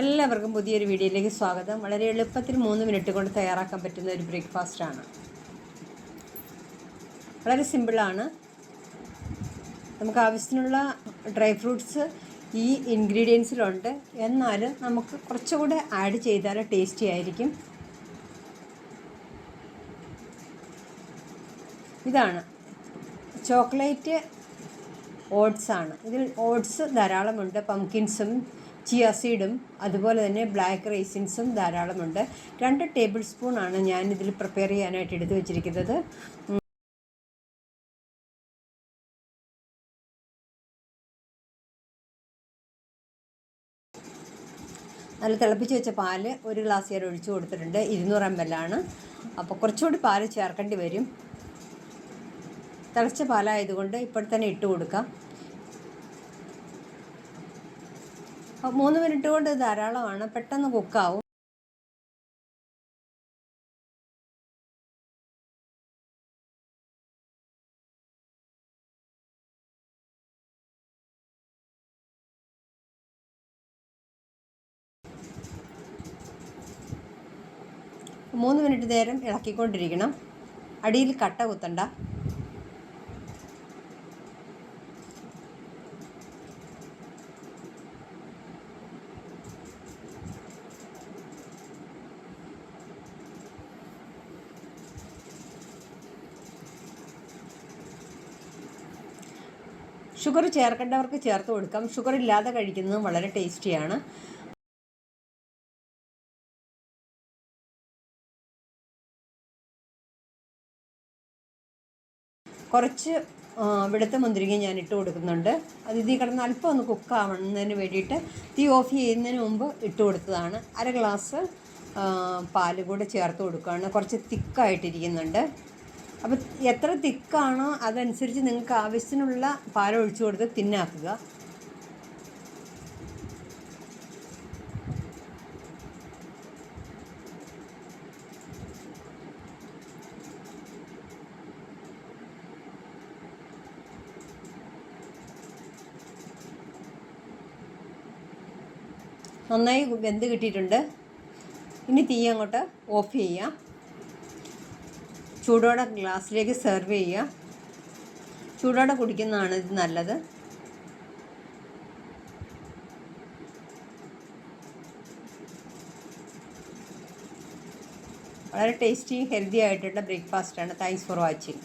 എല്ലാവർക്കും പുതിയൊരു വീഡിയോയിലേക്ക് സ്വാഗതം. വളരെ എളുപ്പത്തിൽ 3 മിനിറ്റ് കൊണ്ട് തയ്യാറാക്കാൻ പറ്റുന്ന ഒരു ബ്രേക്ക്ഫാസ്റ്റാണ്. വളരെ സിമ്പിളാണ്. നമുക്ക് ആവശ്യത്തിനുള്ള ഡ്രൈ ഫ്രൂട്ട്സ് ഈ ഇൻഗ്രീഡിയൻസിലുണ്ട്. എന്നാലും നമുക്ക് കുറച്ചുകൂടെ ആഡ് ചെയ്താൽ ടേസ്റ്റി ആയിരിക്കും. ഇതാണ് ചോക്ലേറ്റ് ഓട്സാണ്. ഇതിൽ ഓട്സ് ധാരാളമുണ്ട്. പംകിൻസും ചിയ സീഡും അതുപോലെ തന്നെ ബ്ലാക്ക് റൈസിൻസും ധാരാളമുണ്ട്. 2 ടേബിൾ സ്പൂണാണ് ഞാനിതിൽ പ്രിപ്പയർ ചെയ്യാനായിട്ട് എടുത്തു വച്ചിരിക്കുന്നത്. നല്ല തിളപ്പിച്ച് വെച്ച പാല് 1 ഗ്ലാസ് ഞാൻ ഒഴിച്ചു കൊടുത്തിട്ടുണ്ട്. 200 ml ആണ്. അപ്പോൾ കുറച്ചുകൂടി പാല് ചേർക്കേണ്ടി വരും. തിളച്ച പാലായതുകൊണ്ട് ഇപ്പോൾ തന്നെ ഇട്ട് കൊടുക്കാം. 3 മിനിറ്റ് കൊണ്ട് ധാരാളമാണ്. പെട്ടെന്ന് കുക്കാവും. മൂന്ന് മിനിറ്റ് നേരം ഇളക്കിക്കൊണ്ടിരിക്കണം. അടിയിൽ കട്ട കുത്തണ്ട. ഷുഗർ ചേർക്കേണ്ടവർക്ക് ചേർത്ത് കൊടുക്കാം. ഷുഗർ ഇല്ലാതെ കഴിക്കുന്നതും വളരെ ടേസ്റ്റിയാണ്. കുറച്ച് വെളുത്ത മുന്തിരിങ്ങ ഞാൻ ഇട്ട് കൊടുക്കുന്നുണ്ട്. അത് ഇതിൽ കിടന്ന് അല്പം ഒന്ന് കുക്കാവുന്നതിന് വേണ്ടിയിട്ട് തീ ഓഫ് ചെയ്യുന്നതിന് മുമ്പ് ഇട്ട് കൊടുത്തതാണ്. 1 ഗ്ലാസ് പാല് കൂടെ ചേർത്ത് കൊടുക്കുകയാണ്. കുറച്ച് തിക്കായിട്ടിരിക്കുന്നുണ്ട്. അപ്പോൾ എത്ര തിക്കാണോ അതനുസരിച്ച് നിങ്ങൾക്ക് ആവശ്യത്തിനുള്ള പാലൊഴിച്ചു കൊടുത്ത് തിന്നാക്കുക. നന്നായി വെന്ത് കിട്ടിയിട്ടുണ്ട്. ഇനി തീ അങ്ങോട്ട് ഓഫ് ചെയ്യാം. ചൂടോടെ ഗ്ലാസ്സിലേക്ക് സെർവ് ചെയ്യുക. ചൂടോടെ കുടിക്കുന്നതാണ് ഇത് നല്ലത്. വളരെ ടേസ്റ്റി ഹെൽത്തി ആയിട്ടുള്ള ബ്രേക്ക്ഫാസ്റ്റാണ്. Thanks for watching.